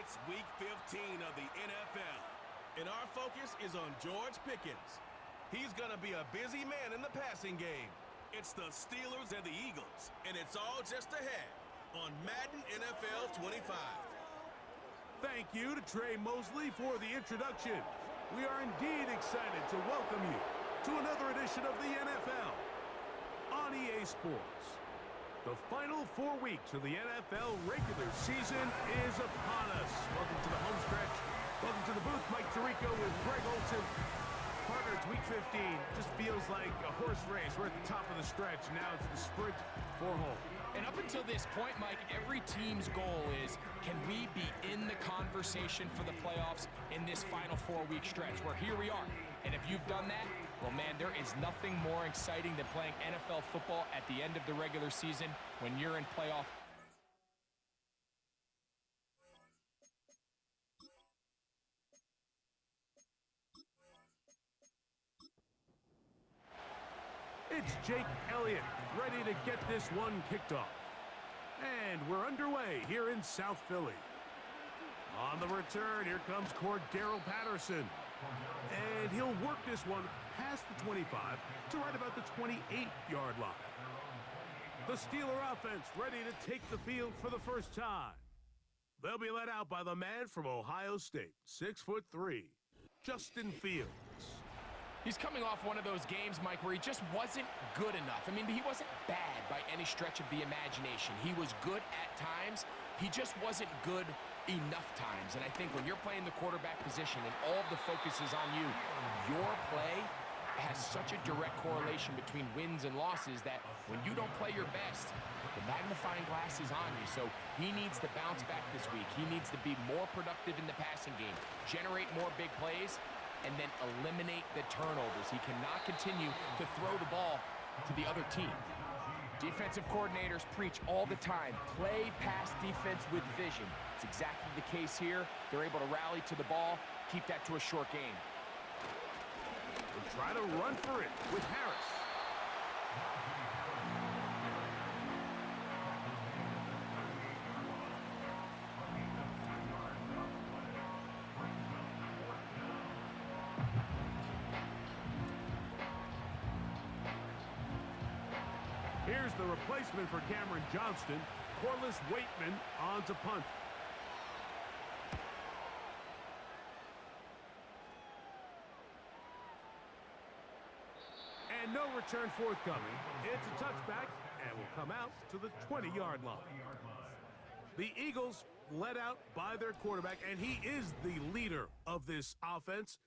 It's Week 15 of the NFL. And our focus is on George Pickens. He's going to be a busy man in the passing game. It's the Steelers and the Eagles. And it's all just ahead on Madden NFL 25. Thank you to Trey Mosley for the introduction. We are indeed excited to welcome you to another edition of the NFL on EA Sports. The final 4 weeks of the NFL regular season is upon us. Welcome to the home stretch. Welcome to the booth. Mike Tirico with Greg Olson. Partner, it's Week 15. Just feels like a horse race. We're at the top of the stretch. Now it's the sprint for home. And up until this point, Mike, every team's goal is, can we be in the conversation for the playoffs in this final 4-week stretch? Where here we are. And if you've done that, well, man, there is nothing more exciting than playing NFL football at the end of the regular season when you're in playoff. It's Jake Elliott, ready to get this one kicked off. And we're underway here in South Philly. On the return, here comes Cordero Patterson. And he'll work this one past the 25 to right about the 28-yard line. The Steeler offense ready to take the field for the first time. They'll be led out by the man from Ohio State, 6'3", Justin Fields. He's coming off one of those games, Mike, where he just wasn't good enough. I mean, he wasn't bad by any stretch of the imagination. He was good at times. He just wasn't good enough times. And I think when you're playing the quarterback position and all of the focus is on you, your play has such a direct correlation between wins and losses that when you don't play your best, the magnifying glass is on you. So he needs to bounce back this week. He needs to be more productive in the passing game, generate more big plays, and then eliminate the turnovers. He cannot continue to throw the ball to the other team. Defensive coordinators preach all the time, play pass defense with vision. It's exactly the case here. They're able to rally to the ball, keep that to a short game. We'll try to run for it with Harris. Here's the replacement for Cameron Johnston. Corliss Waitman on to punt. And no return forthcoming. It's a touchback and will come out to the 20-yard line. The Eagles led out by their quarterback, and he is the leader of this offense.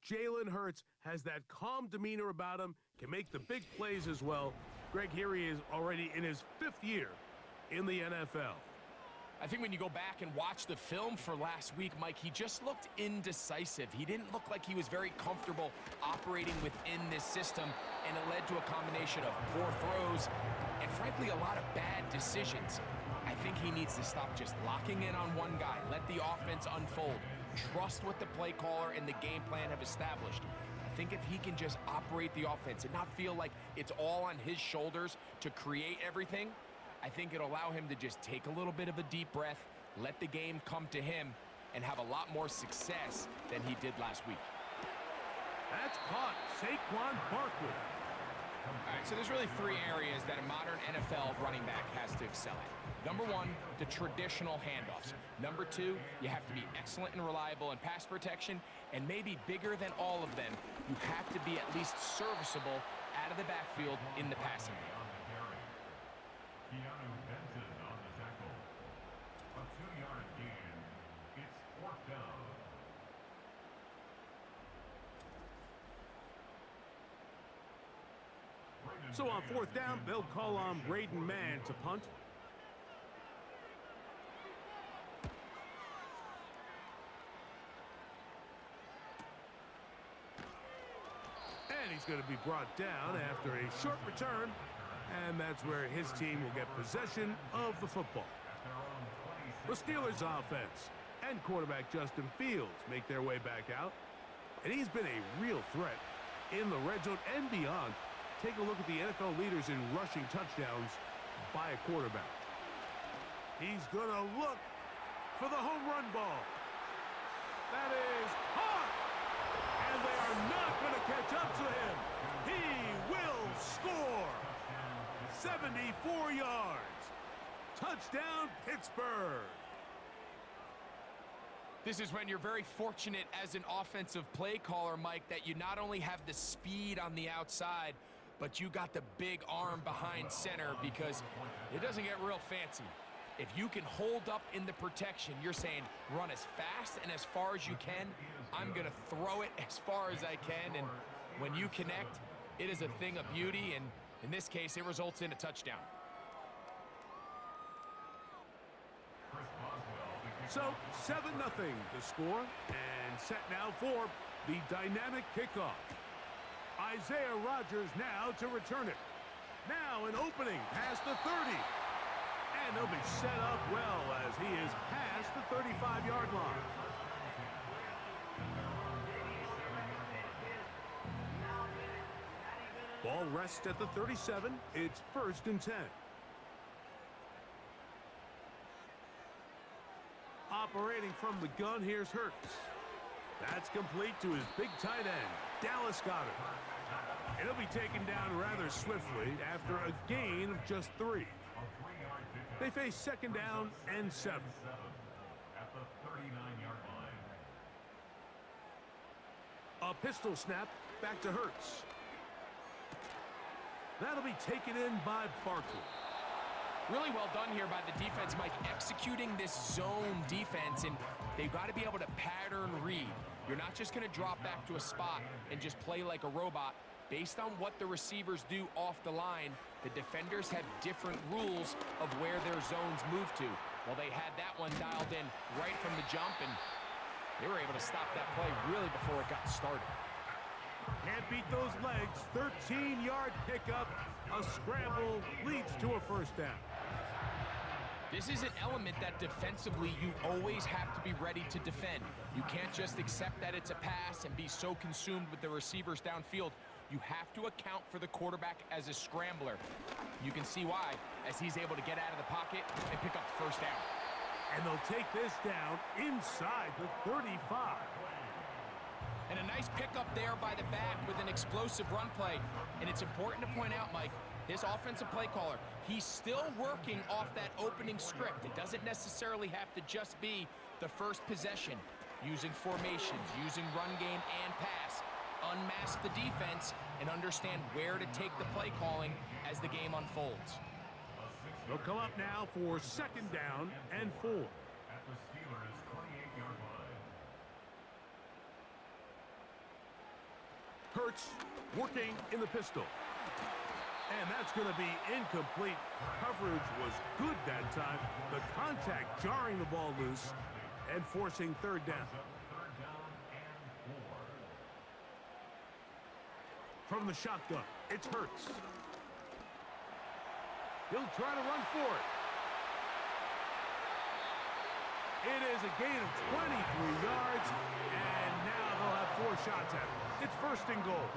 Jalen Hurts has that calm demeanor about him, can make the big plays as well. Greg, here he is already in his 5th year in the NFL. I think when you go back and watch the film for last week, Mike, he just looked indecisive. He didn't look like he was very comfortable operating within this system, and it led to a combination of poor throws and, frankly, a lot of bad decisions. I think he needs to stop just locking in on one guy, let the offense unfold, trust what the play caller and the game plan have established. I think if he can just operate the offense and not feel like it's all on his shoulders to create everything, I think it'll allow him to just take a little bit of a deep breath, let the game come to him, and have a lot more success than he did last week. That's caught. Saquon Barkley. All right, so there's really 3 areas that a modern NFL running back has to excel at. Number 1, the traditional handoffs. Number 2, you have to be excellent and reliable in pass protection, and maybe bigger than all of them, you have to be at least serviceable out of the backfield in the passing game. So on 4th down, they'll call on Braden Mann to punt. And he's going to be brought down after a short return. And that's where his team will get possession of the football. The Steelers offense and quarterback Justin Fields make their way back out. And he's been a real threat in the red zone and beyond. Take a look at the NFL leaders in rushing touchdowns by a quarterback. He's going to look for the home run ball. That is hot! And they are not going to catch up to him. He will score. 74 yards. Touchdown, Pittsburgh. This is when you're very fortunate as an offensive play caller, Mike, that you not only have the speed on the outside, but you got the big arm behind center, because it doesn't get real fancy. If you can hold up in the protection, you're saying run as fast and as far as you can. I'm going to throw it as far as I can, and when you connect, it is a thing of beauty, and in this case, it results in a touchdown. So 7-0 to score, and set now for the dynamic kickoff. Isaiah Rodgers now to return it. Now an opening past the 30. And he'll be set up well as he is past the 35-yard line. Ball rests at the 37. It's 1st and 10. Operating from the gun, here's Hurts. That's complete to his big tight end, Dallas Goedert. And he'll be taken down rather swiftly after a gain of just 3. They face 2nd down and 7. At the 39-yard line. A pistol snap back to Hurts. That'll be taken in by Barkley. Really well done here by the defense, Mike, executing this zone defense, and they've got to be able to pattern read. You're not just going to drop back to a spot and just play like a robot. Based on what the receivers do off the line, the defenders have different rules of where their zones move to. Well, they had that one dialed in right from the jump, and they were able to stop that play really before it got started. Can't beat those legs. 13-yard pickup. A scramble leads to a 1st down. This is an element that defensively you always have to be ready to defend. You can't just accept that it's a pass and be so consumed with the receivers downfield. You have to account for the quarterback as a scrambler. You can see why, as he's able to get out of the pocket and pick up the 1st down. And they'll take this down inside the 35. And a nice pickup there by the back with an explosive run play. And it's important to point out, Mike, this offensive play caller, he's still working off that opening script. It doesn't necessarily have to just be the first possession. Using formations, using run game and pass. Unmask the defense and understand where to take the play calling as the game unfolds. They'll come up now for 2nd down and 4. At the Steelers' 28-yard line. Hurts working in the pistol. And that's going to be incomplete. Coverage was good that time. The contact jarring the ball loose and forcing 3rd down. From the shotgun, it's Hurts. He'll try to run for it. It is a gain of 23 yards, and now they'll have 4 shots at it. It's 1st and goal.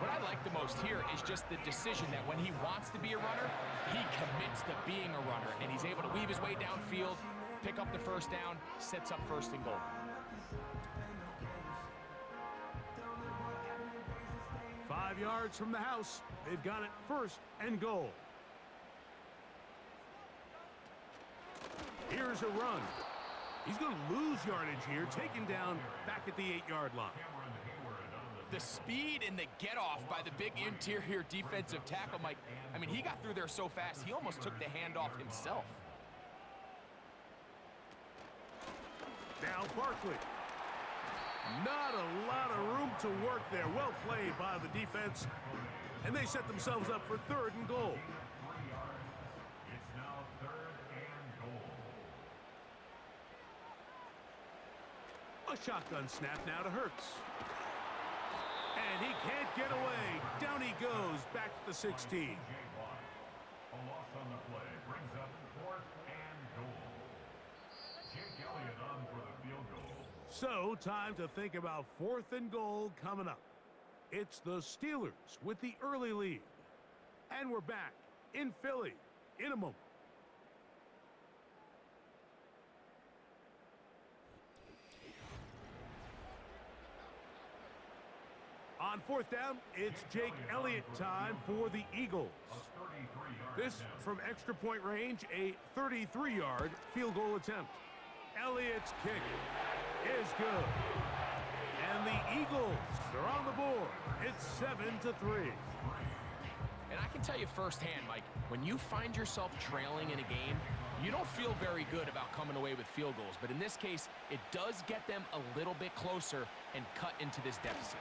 What I like the most here is just the decision that when he wants to be a runner, he commits to being a runner, and he's able to weave his way downfield, pick up the 1st down, sets up 1st and goal. 5 yards from the house. They've got it 1st and goal. Here's a run. He's going to lose yardage here, taken down back at the 8-yard line. The speed and the get-off by the big interior defensive tackle, Mike. I mean, he got through there so fast, he almost took the handoff himself. Now Barkley. Not a lot of room to work there. Well played by the defense. And they set themselves up for 3rd and goal. It's now 3rd and goal. A shotgun snap now to Hurts. And he can't get away. Down he goes, back to the 16. A loss on the play brings up 4th and goal. Jake Elliott on for the field goal. So, time to think about 4th and goal coming up. It's the Steelers with the early lead. And we're back in Philly in a moment. On fourth down, it's Jake Elliott time for the Eagles. This from extra point range, a 33-yard field goal attempt. Elliott's kick is good. And the Eagles are on the board. It's 7-3. And I can tell you firsthand, Mike, when you find yourself trailing in a game, you don't feel very good about coming away with field goals. But in this case, it does get them a little bit closer and cut into this deficit.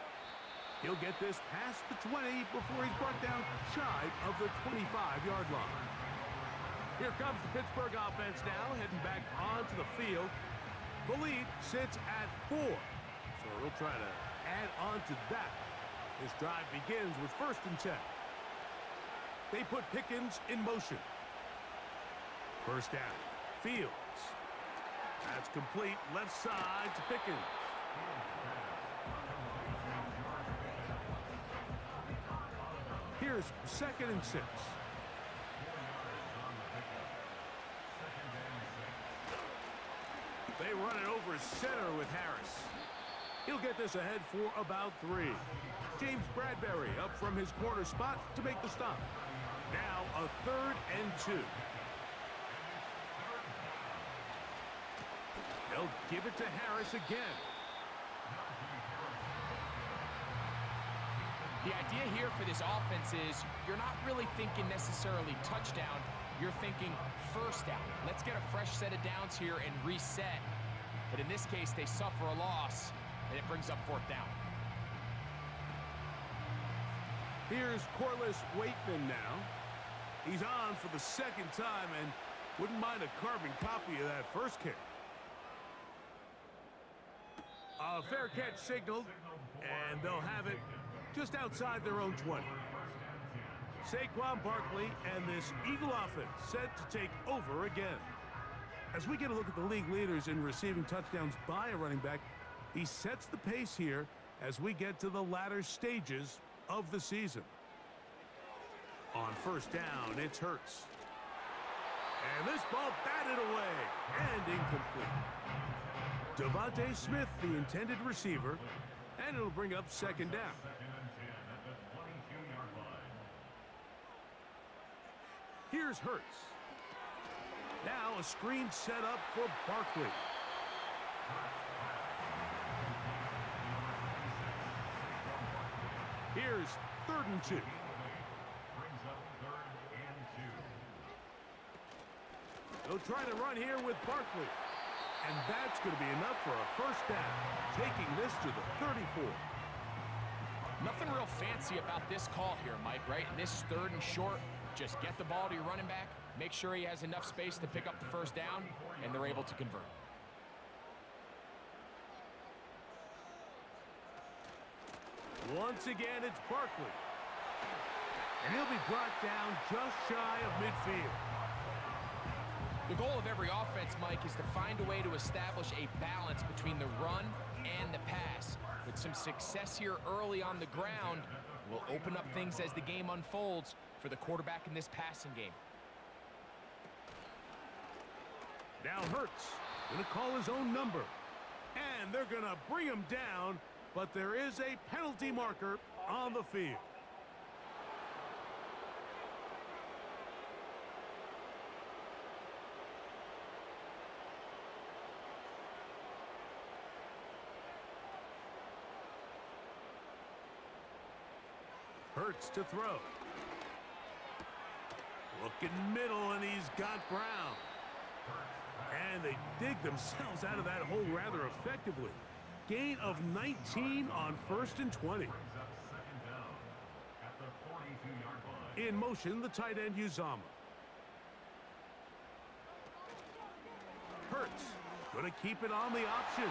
He'll get this past the 20 before he's brought down shy of the 25-yard line. Here comes the Pittsburgh offense now, heading back onto the field. The lead sits at 4, so he'll try to add on to that. This drive begins with 1st and 10. They put Pickens in motion. 1st down. Fields. That's complete. Left side to Pickens. Here's 2nd and 6. They run it over center with Harris. He'll get this ahead for about 3. James Bradbury up from his corner spot to make the stop. Now a 3rd and 2. They'll give it to Harris again. The idea here for this offense is you're not really thinking necessarily touchdown. You're thinking 1st down. Let's get a fresh set of downs here and reset. But in this case, they suffer a loss, and it brings up 4th down. Here's Corliss Waitman now. He's on for the 2nd time and wouldn't mind a carbon copy of that first kick. A fair catch signaled, and they'll have it just outside their own 20. Saquon Barkley and this Eagle offense set to take over again. As we get a look at the league leaders in receiving touchdowns by a running back, he sets the pace here as we get to the latter stages of the season. On 1st down, it's Hurts. And this ball batted away and incomplete. Devontae Smith, the intended receiver, and it'll bring up 2nd down. Here's Hurts. Now a screen set up for Barkley. Here's 3rd and 2. They'll try to run here with Barkley. And that's going to be enough for a 1st down, taking this to the 34. Nothing real fancy about this call here, Mike, right? In this 3rd and short, just get the ball to your running back, make sure he has enough space to pick up the 1st down, and they're able to convert. Once again, it's Barkley. And he'll be brought down just shy of midfield. The goal of every offense, Mike, is to find a way to establish a balance between the run and the pass. With some success here early on the ground, will open up things as the game unfolds for the quarterback in this passing game. Now Hurts going to call his own number. And they're going to bring him down, but there is a penalty marker on the field. Hurts to throw. Looking middle, and he's got Brown. And they dig themselves out of that hole rather effectively. Gain of 19 on 1st and 20. In motion, the tight end Uzama. Hurts going to keep it on the option.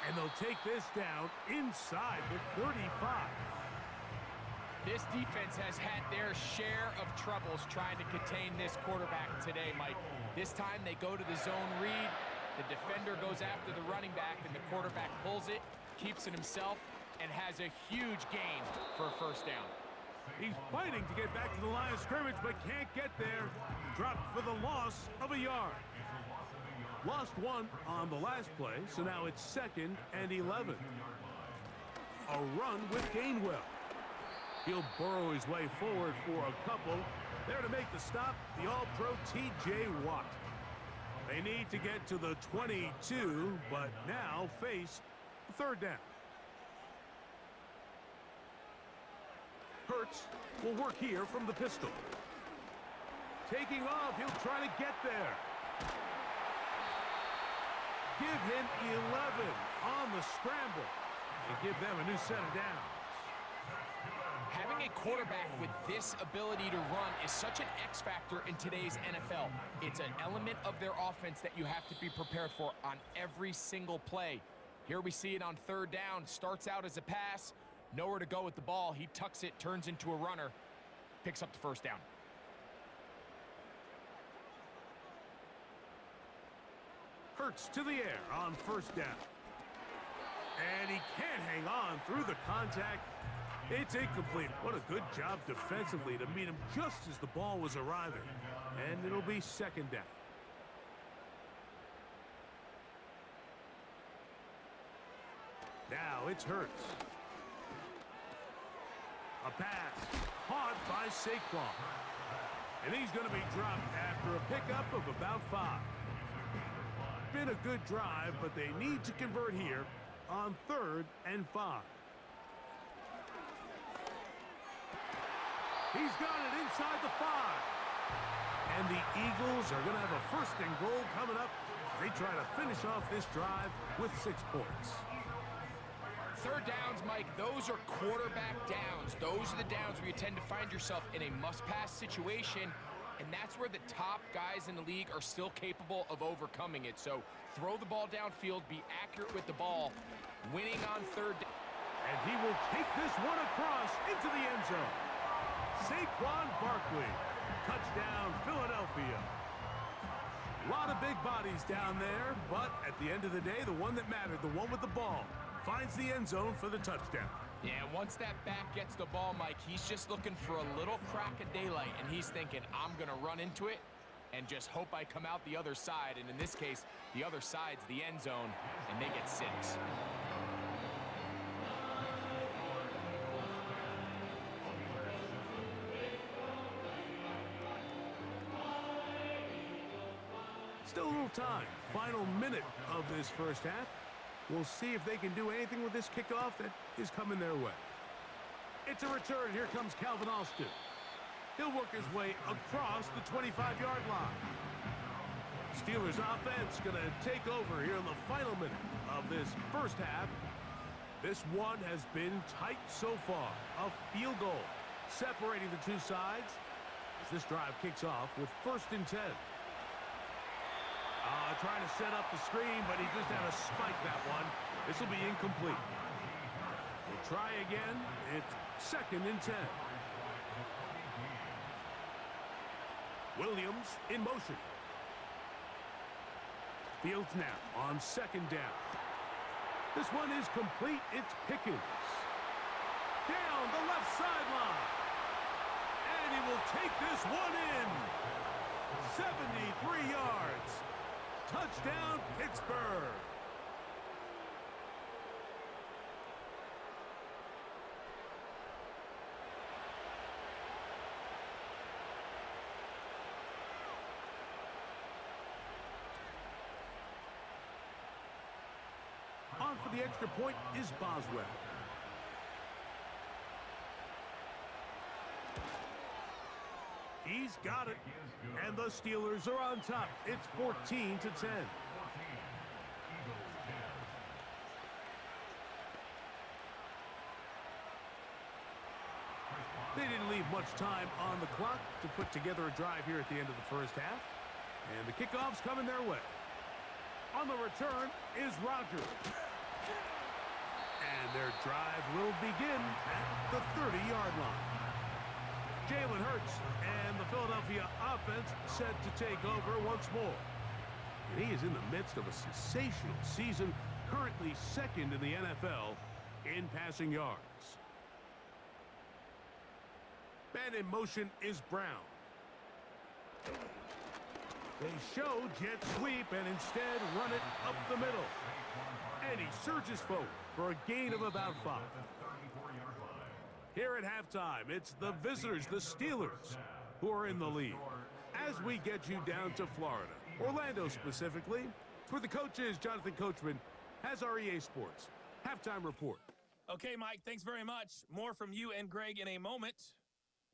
And they'll take this down inside the 35. This defense has had their share of troubles trying to contain this quarterback today, Mike. This time they go to the zone read. The defender goes after the running back, and the quarterback pulls it, keeps it himself, and has a huge gain for a 1st down. He's fighting to get back to the line of scrimmage, but can't get there. Dropped for the loss of a yard. Lost 1 on the last play, so now it's 2nd and 11. a run with Gainwell. He'll burrow his way forward for a couple. There to make the stop, the All-Pro T.J. Watt. They need to get to the 22, but now face third down. Hurts will work here from the pistol. Taking off, he'll try to get there. Give him 11 on the scramble and give them a new set of downs. Having a quarterback with this ability to run is such an X factor in today's NFL. It's an element of their offense that you have to be prepared for on every single play. Here we see it on third down. Starts out as a pass. Nowhere to go with the ball. He tucks it, turns into a runner, picks up the first down. Hurts to the air on first down. And he can't hang on through the contact. It's incomplete. What a good job defensively to meet him just as the ball was arriving. And it'll be second down. Now it's Hurts. A pass caught by Saquon. And he's going to be dropped after a pickup of about 5. Been a good drive, but they need to convert here on 3rd and 5. He's got it inside the 5. And the Eagles are going to have a 1st and goal coming up. They try to finish off this drive with 6 points. Third downs, Mike, those are quarterback downs. Those are the downs where you tend to find yourself in a must-pass situation, and that's where the top guys in the league are still capable of overcoming it. So throw the ball downfield, be accurate with the ball, winning on third down. And he will take this one across into the end zone. Saquon Barkley, touchdown Philadelphia. A lot of big bodies down there, but at the end of the day, the one that mattered, the one with the ball, finds the end zone for the touchdown. Yeah, once that back gets the ball, Mike, he's just looking for a little crack of daylight, and he's thinking, I'm going to run into it and just hope I come out the other side. And in this case, the other side's the end zone, and they get 6. Still a little time. Final minute of this first half. We'll see if they can do anything with this kickoff that is coming their way. It's a return. Here comes Calvin Austin. He'll work his way across the 25-yard line. Steelers offense going to take over here in the final minute of this first half. This one has been tight so far. A field goal separating the two sides as this drive kicks off with 1st and 10. Trying to set up the screen, but he just had to spike that one. This will be incomplete. We'll try again. It's 2nd and 10. Williams in motion. Fields now on 2nd down. This one is complete. It's Pickens. Down the left sideline. And he will take this one in. 73 yards. Touchdown, Pittsburgh. On for the extra point is Boswell. He's got it. And the Steelers are on top. It's 14 to 10. They didn't leave much time on the clock to put together a drive here at the end of the first half. And the kickoff's coming their way. On the return is Rodgers. And their drive will begin at the 30-yard line. Jalen Hurts and the Philadelphia offense set to take over once more. And he is in the midst of a sensational season, currently 2nd in the NFL in passing yards. Man in motion is Brown. They show jet sweep and instead run it up the middle. And he surges forward for a gain of about 5. Here at halftime, it's the visitors, the Steelers, who are in the lead. As we get you down to Florida, Orlando specifically, for the coaches, Jonathan Coachman has our EA Sports halftime report. Okay, Mike, thanks very much. More from you and Greg in a moment.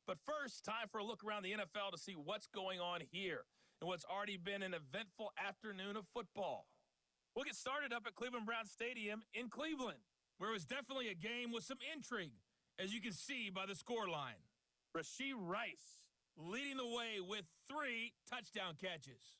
But first, time for a look around the NFL to see what's going on here and what's already been an eventful afternoon of football. We'll get started up at Cleveland Brown Stadium in Cleveland, where it was definitely a game with some intrigue, as you can see by the scoreline. Rashee Rice leading the way with 3 touchdown catches.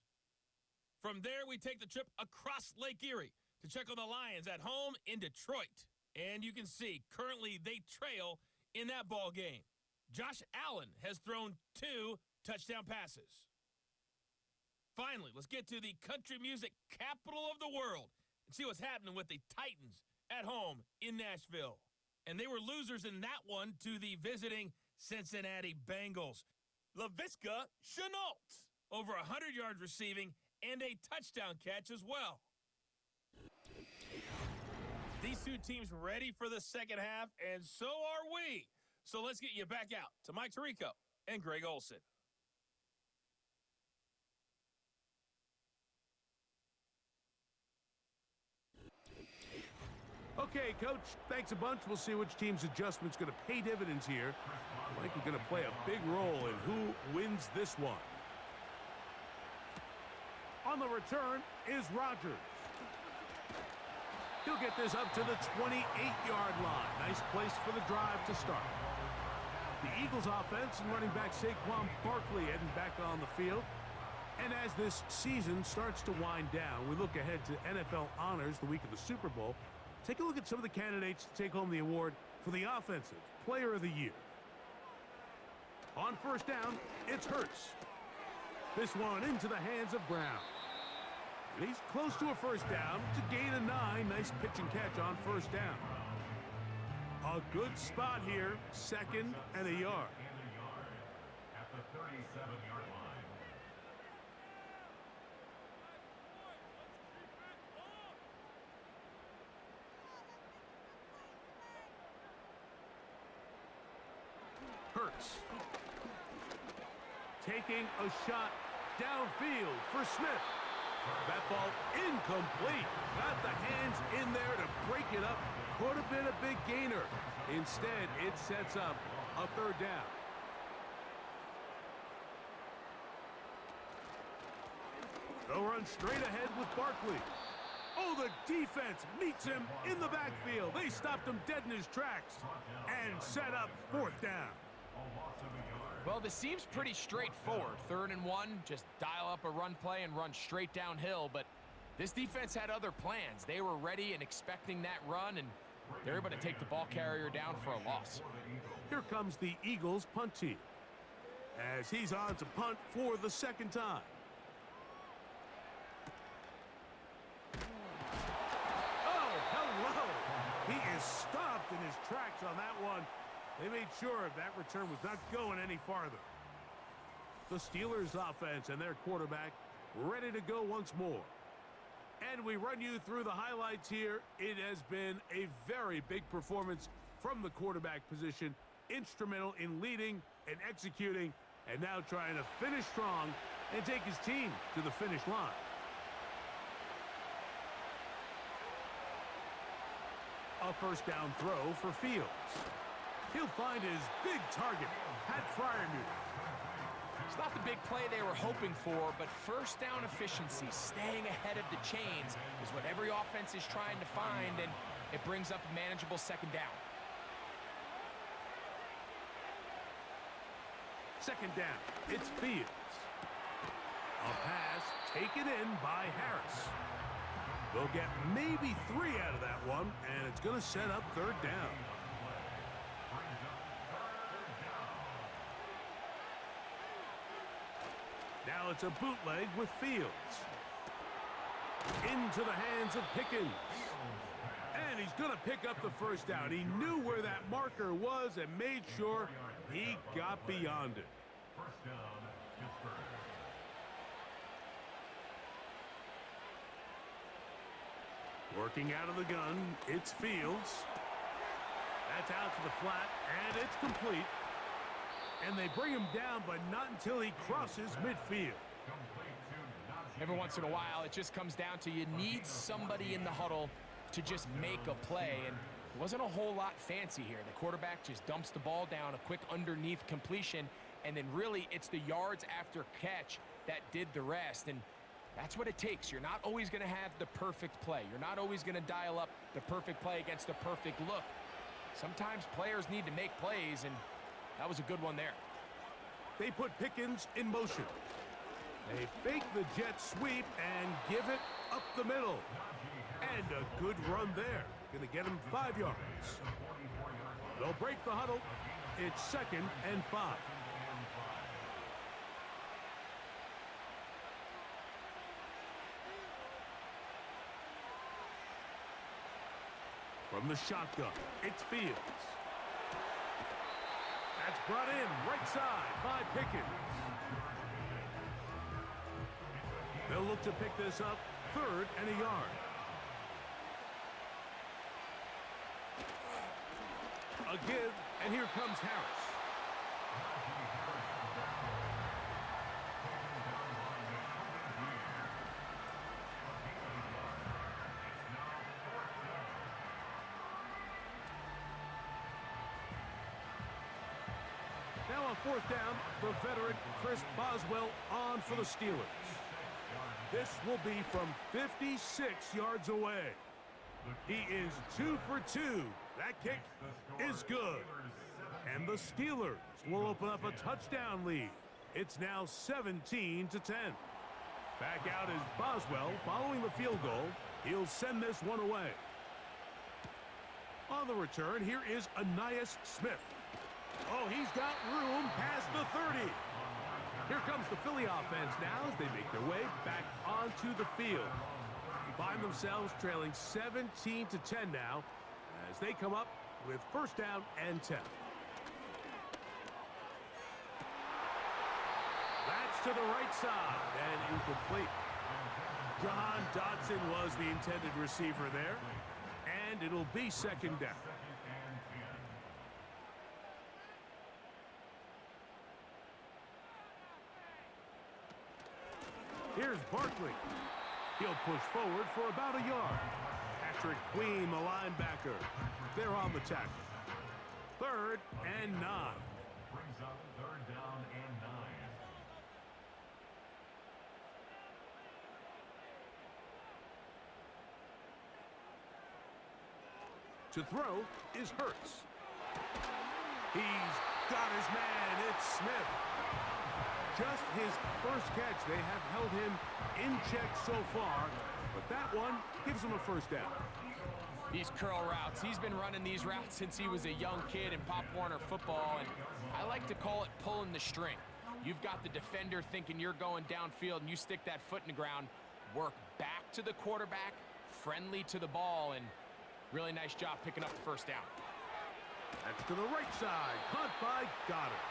From there, we take the trip across Lake Erie to check on the Lions at home in Detroit. And you can see, currently they trail in that ball game. Josh Allen has thrown 2 touchdown passes. Finally, let's get to the country music capital of the world and see what's happening with the Titans at home in Nashville. And they were losers in that one to the visiting Cincinnati Bengals. Laviska Shenault, over 100 yards receiving and a touchdown catch as well. These two teams ready for the second half, and so are we. So let's get you back out to Mike Tirico and Greg Olson. Okay, Coach, thanks a bunch. We'll see which team's adjustment's going to pay dividends here. I think we're going to play a big role in who wins this one. On the return is Rodgers. He'll get this up to the 28-yard line. Nice place for the drive to start. The Eagles offense and running back Saquon Barkley heading back on the field. And as this season starts to wind down, we look ahead to NFL honors the week of the Super Bowl. Take a look at some of the candidates to take home the award for the Offensive Player of the Year. On first down, it's Hurts. This one into the hands of Brown. And he's close to a first down to gain a 9. Nice pitch and catch on first down. A good spot here, 2nd and a yard. At the 37-yard line. Hurts. Taking a shot downfield for Smith. That ball incomplete. Got the hands in there to break it up. Could have been a big gainer. Instead, it sets up a 3rd down. They'll run straight ahead with Barkley. Oh, the defense meets him in the backfield. They stopped him dead in his tracks and set up 4th down. Well, this seems pretty straightforward. 3rd and 1, just dial up a run play and run straight downhill. But this defense had other plans. They were ready and expecting that run, and they're able to take the ball carrier down for a loss. Here comes the Eagles punt team as he's on to punt for the 2nd time. Oh, hello! He is stopped in his tracks on that one. They made sure that return was not going any farther. The Steelers offense and their quarterback ready to go once more. And we run you through the highlights here. It has been a very big performance from the quarterback position. Instrumental in leading and executing, and now trying to finish strong and take his team to the finish line. A first down throw for Fields. He'll find his big target, Pat Freiermuth. It's not the big play they were hoping for, but first down efficiency, staying ahead of the chains, is what every offense is trying to find, and it brings up a manageable 2nd down. 2nd down, it's Fields. A pass taken in by Harris. They'll get maybe 3 out of that one, and it's going to set up 3rd down. Now it's a bootleg with Fields. Into the hands of Pickens. And he's going to pick up the first down. He knew where that marker was and made sure he got beyond it. First down, Pittsburgh. Working out of the gun, it's Fields. That's out to the flat, and it's complete. And they bring him down, but not until he crosses midfield. Every once in a while, it just comes down to you need somebody in the huddle to just make a play, and it wasn't a whole lot fancy here. The quarterback just dumps the ball down, a quick underneath completion, and then really it's the yards after catch that did the rest, and that's what it takes. You're not always going to have the perfect play. You're not always going to dial up the perfect play against the perfect look. Sometimes players need to make plays, and that was a good one there. They put Pickens in motion. They fake the jet sweep and give it up the middle. And a good run there. Going to get him 5 yards. They'll break the huddle. It's 2nd and 5. From the shotgun, it's Fields. That's brought in right side by Pickens. They'll look to pick this up, 3rd and a yard. A give, and here comes Harris. Now on 4th down, the veteran Chris Boswell on for the Steelers. This will be from 56 yards away. He is 2 for 2. That kick is good. And the Steelers will open up a touchdown lead. It's now 17-10. Back out is Boswell following the field goal. He'll send this one away. On the return, here is Ainias Smith. Oh, he's got room past the 30. Here comes the Philly offense now as they make their way back onto the field. Find themselves trailing 17-10 now as they come up with 1st down and 10. That's to the right side and incomplete. John Dodson was the intended receiver there, and it'll be 2nd down. Here's Barkley. He'll push forward for about a yard. Patrick Queen, the linebacker. They're on the tackle. 3rd and 9. Brings up 3rd down and 9. To throw is Hurts. He's got his man. It's Smith. Just his first catch. They have held him in check so far, but that one gives him a 1st down. These curl routes, he's been running these routes since he was a young kid in Pop Warner football, and I like to call it pulling the string. You've got the defender thinking you're going downfield, and you stick that foot in the ground, work back to the quarterback, friendly to the ball, and really nice job picking up the 1st down. That's to the right side, caught by Goddard.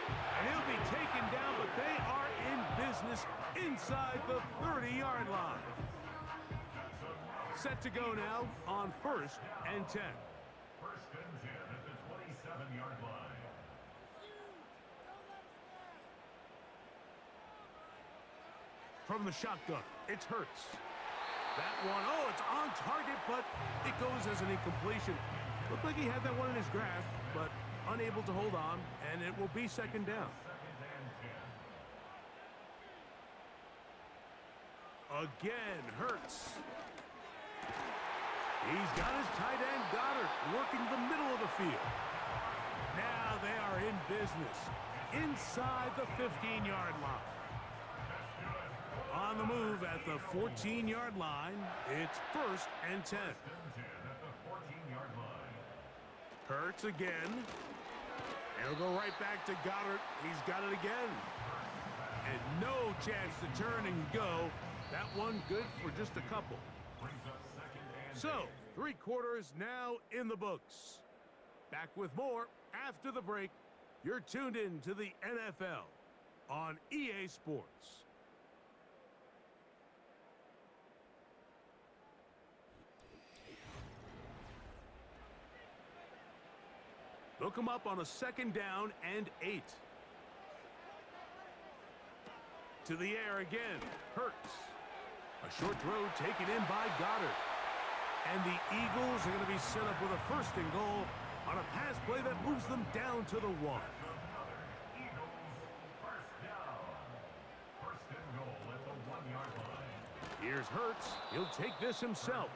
And he'll be taken down, but they are in business inside the 30-yard line. Set to go now on 1st and 10. 1st and 10 at the 27-yard line. From the shotgun, it's Hurts. That one, oh, it's on target, but it goes as an incompletion. Looked like he had that one in his grasp, but unable to hold on, and it will be 2nd down. 2nd and 10. Again, Hurts. He's got his tight end, Goddard, working the middle of the field. Now they are in business inside the 15-yard line. On the move at the 14-yard line, it's 1st and 10. 1st and 10 at the 14-yard line. Hurts again. He'll go right back to Goddard. He's got it again. And no chance to turn and go. That one good for just a couple. Brings up 2nd and So, 3 quarters now in the books. Back with more after the break. You're tuned in to the NFL on EA Sports. Hook him up on a 2nd down and 8. To the air again. Hurts. A short throw taken in by Goddard. And the Eagles are going to be set up with a 1st and goal on a pass play that moves them down to the 1. Eagles, first down. First and goal at the 1-yard line. Here's Hurts. He'll take this himself.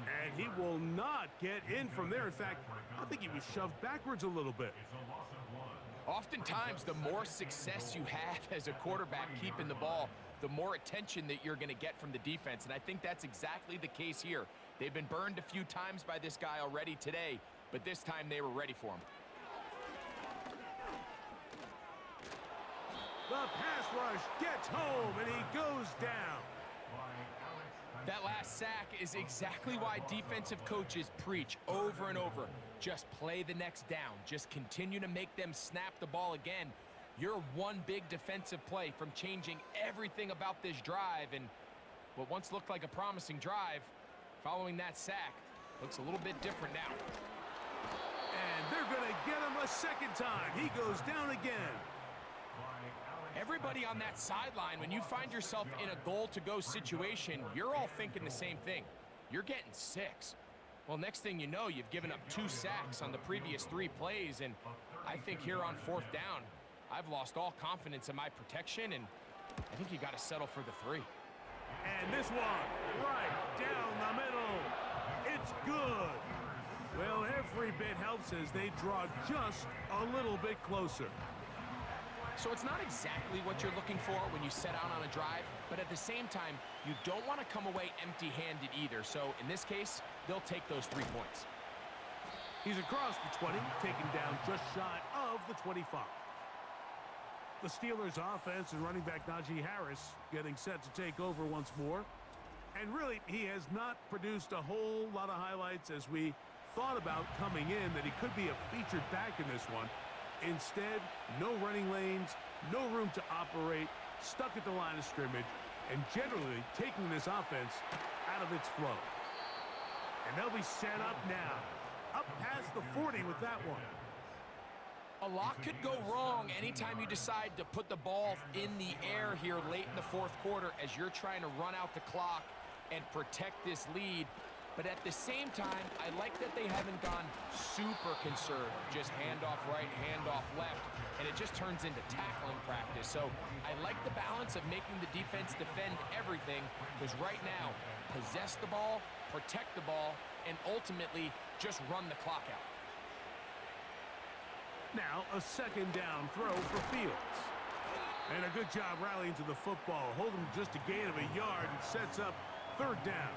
And he will not get in from there. In fact, I think he was shoved backwards a little bit. It's a loss of 1. Oftentimes, the more success you have as a quarterback keeping the ball, the more attention that you're going to get from the defense. And I think that's exactly the case here. They've been burned a few times by this guy already today, but this time they were ready for him. The pass rush gets home, and he goes down. That last sack is exactly why defensive coaches preach over and over. Just play the next down. Just continue to make them snap the ball again. You're one big defensive play from changing everything about this drive, and what once looked like a promising drive, following that sack, looks a little bit different now. And they're going to get him a 2nd time. He goes down again. Everybody on that sideline, when you find yourself in a goal-to-go situation, you're all thinking the same thing. You're getting 6. Well, next thing you know, you've given up 2 sacks on the previous 3 plays, and I think here on 4th down, I've lost all confidence in my protection, and I think you got to settle for the 3. And this one, right down the middle. It's good. Well, every bit helps as they draw just a little bit closer. So it's not exactly what you're looking for when you set out on a drive, but at the same time, you don't want to come away empty-handed either. So in this case, they'll take those 3 points. He's across the 20, taken down just shy of the 25. The Steelers' offense and running back Najee Harris getting set to take over once more. And really, he has not produced a whole lot of highlights as we thought about coming in that he could be a featured back in this one. Instead, no running lanes, no room to operate, stuck at the line of scrimmage, and generally taking this offense out of its flow. And they'll be set up now. Up past the 40 with that one. A lot could go wrong anytime you decide to put the ball in the air here late in the 4th quarter as you're trying to run out the clock and protect this lead. But at the same time, I like that they haven't gone super conservative. Just handoff right, handoff left, and it just turns into tackling practice. So I like the balance of making the defense defend everything, because right now, possess the ball, protect the ball, and ultimately just run the clock out. Now a 2nd down throw for Fields. And a good job rallying to the football. Hold him just a gain of a yard and sets up 3rd down.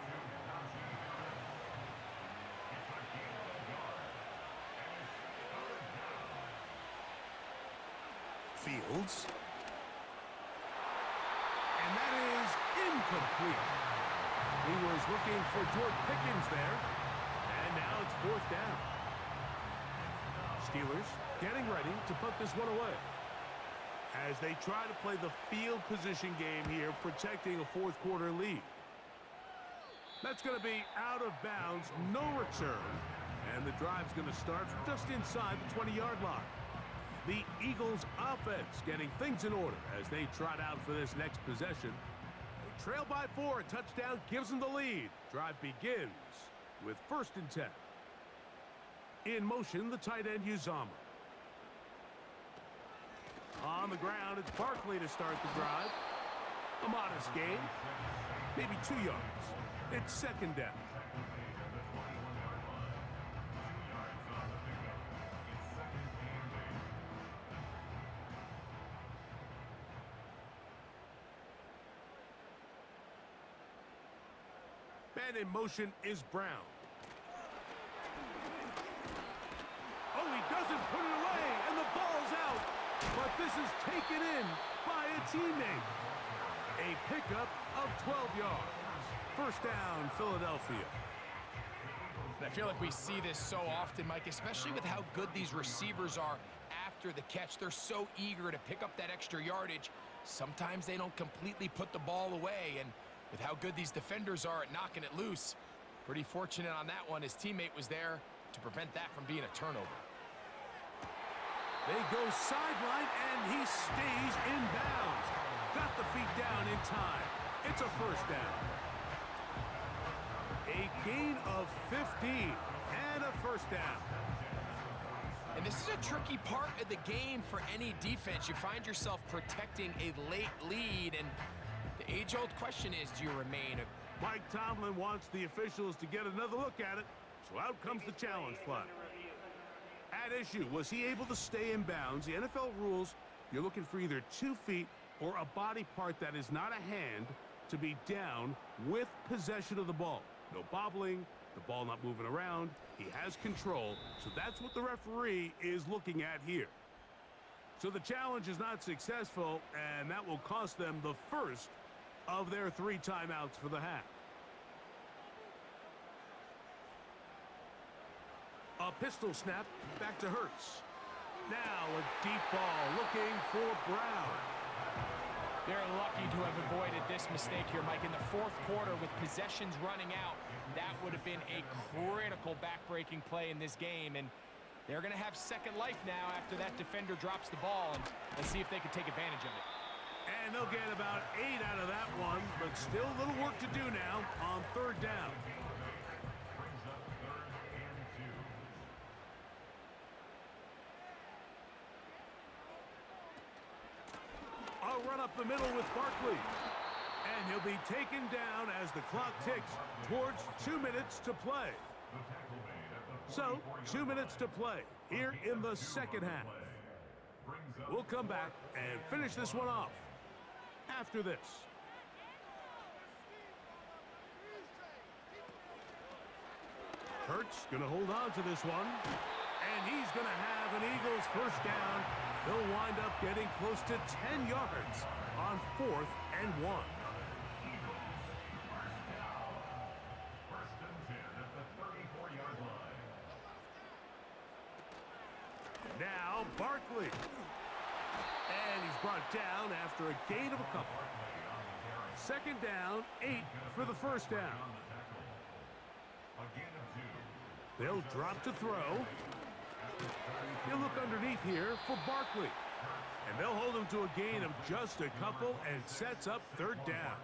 Fields. And that is incomplete. He was looking for George Pickens there. And now it's 4th down. Steelers getting ready to put this one away as they try to play the field position game here, protecting a 4th quarter lead. That's going to be out of bounds, no return, and the drive's going to start just inside the 20-yard line. The Eagles offense getting things in order as they trot out for this next possession. They trail by 4, a touchdown gives them the lead. Drive begins with 1st and 10. In motion, the tight end Uzama. On the ground, it's Barkley to start the drive. A modest gain, maybe 2 yards. It's 2nd down. Man in motion is Brown. Oh, he doesn't put it away, and the ball's out. But this is taken in by a teammate. A pickup of 12 yards. 1st down, Philadelphia. I feel like we see this so often, Mike, especially with how good these receivers are after the catch. They're so eager to pick up that extra yardage. Sometimes they don't completely put the ball away, and with how good these defenders are at knocking it loose, pretty fortunate on that one. His teammate was there to prevent that from being a turnover. They go sideline, and he stays in bounds. Got the feet down in time. It's a first down. A gain of 15 and a first down. And this is a tricky part of the game for any defense. You find yourself protecting a late lead, and the age-old question is, do you remain? Mike Tomlin wants the officials to get another look at it, so out comes the challenge flag. At issue, was he able to stay in bounds? The NFL rules, you're looking for either 2 feet or a body part that is not a hand to be down with possession of the ball. No bobbling, the ball not moving around. He has control, so that's what the referee is looking at here. So the challenge is not successful, and that will cost them the first of their 3 timeouts for the half. A pistol snap back to Hurts. Now a deep ball looking for Brown. They're lucky to have avoided this mistake here, Mike. In the fourth quarter, with possessions running out, that would have been a critical back-breaking play in this game. And they're going to have second life now after that defender drops the ball. And let's see if they can take advantage of it. And they'll get about 8 out of that one, but still a little work to do now on third down. A run up the middle with Barkley. And he'll be taken down as the clock ticks towards 2 minutes to play. So, 2 minutes to play here in the second half. We'll come back and finish this one off after this. Hurts going to hold on to this one. And he's going to have an Eagles first down. They'll wind up getting close to 10 yards on 4th and 1. First and 10 at the 34-yard line. Now Barkley. And he's brought down after a gain of a couple. Second down, 8 for the first down. They'll drop to throw. He'll look underneath here for Barkley. And they'll hold him to a gain of just a couple and sets up third down.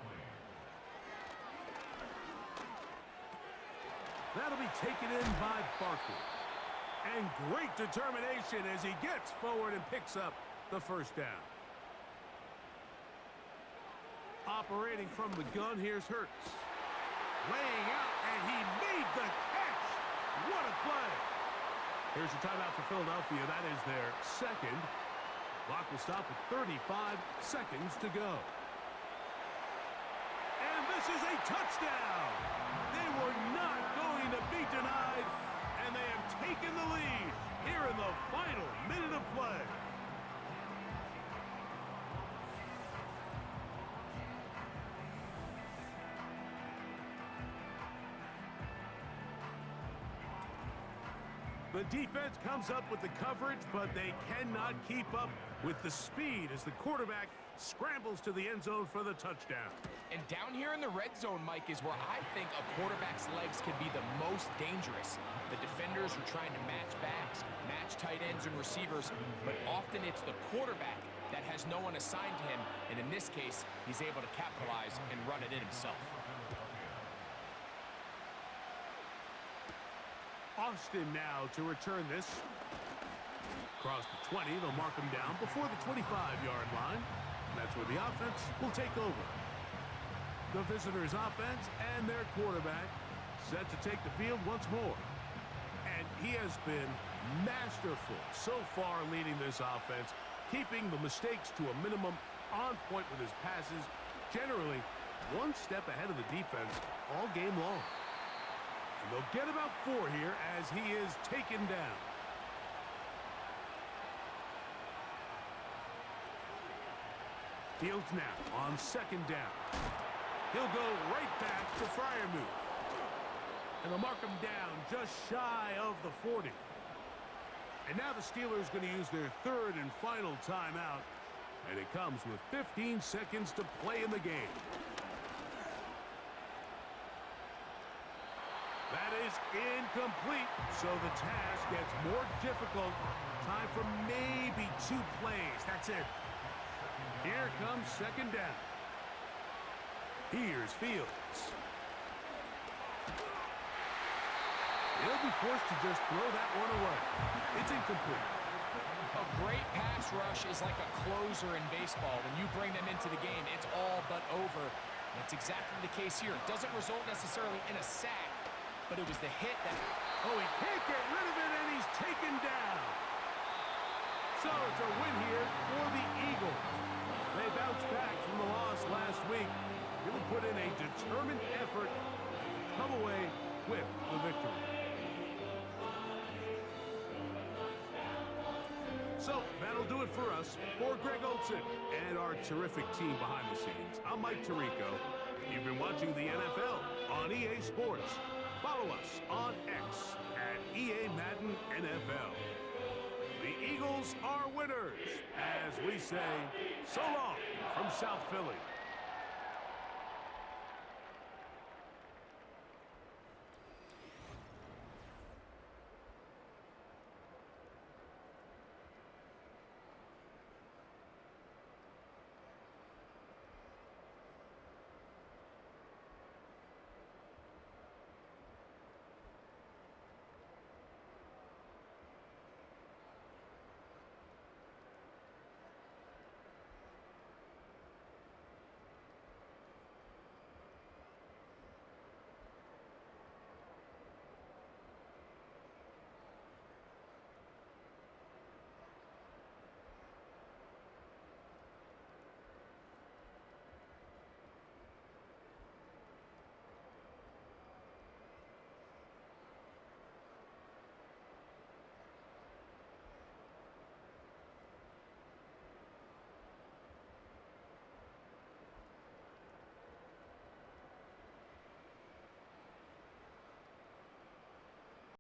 That'll be taken in by Barkley. And great determination as he gets forward and picks up the first down. Operating from the gun, here's Hurts. Laying out, and he made the catch. What a play. Here's a timeout for Philadelphia. That is their second. Clock will stop with 35 seconds to go. And this is a touchdown. They were not going to be denied, and they have taken the lead here in the final minute of play. The defense comes up with the coverage, but they cannot keep up with the speed as the quarterback scrambles to the end zone for the touchdown. And down here in the red zone, Mike, is where I think a quarterback's legs can be the most dangerous. The defenders are trying to match backs, match tight ends and receivers, but often it's the quarterback that has no one assigned to him, and in this case, he's able to capitalize and run it in himself. Austin now to return this. Across the 20, they'll mark him down before the 25-yard line. That's where the offense will take over. The visitors' offense and their quarterback set to take the field once more. And he has been masterful so far leading this offense, keeping the mistakes to a minimum, on point with his passes, generally one step ahead of the defense all game long. And they'll get about 4 here as he is taken down. Fields now on second down. He'll go right back to Freiermuth. And they'll mark him down just shy of the 40. And now the Steelers going to use their third and final timeout. And it comes with 15 seconds to play in the game. That That is incomplete. So the task gets more difficult. Time for maybe 2 plays. That's it. Here comes second down. Here's Fields. He'll be forced to just throw that one away. It's incomplete. A great pass rush is like a closer in baseball. When you bring them into the game, it's all but over. That's exactly the case here. It doesn't result necessarily in a sack, but it was the hit that... Oh, he can't get rid of it, and he's taken down. So it's a win here for the Eagles. They bounced back from the loss last week. Really put in a determined effort to come away with the victory. So that'll do it for us. For Greg Olson and our terrific team behind the scenes, I'm Mike Tirico. You've been watching the NFL on EA Sports. Follow us on X at EA Madden NFL. The Eagles are winners, as we say so long from South Philly.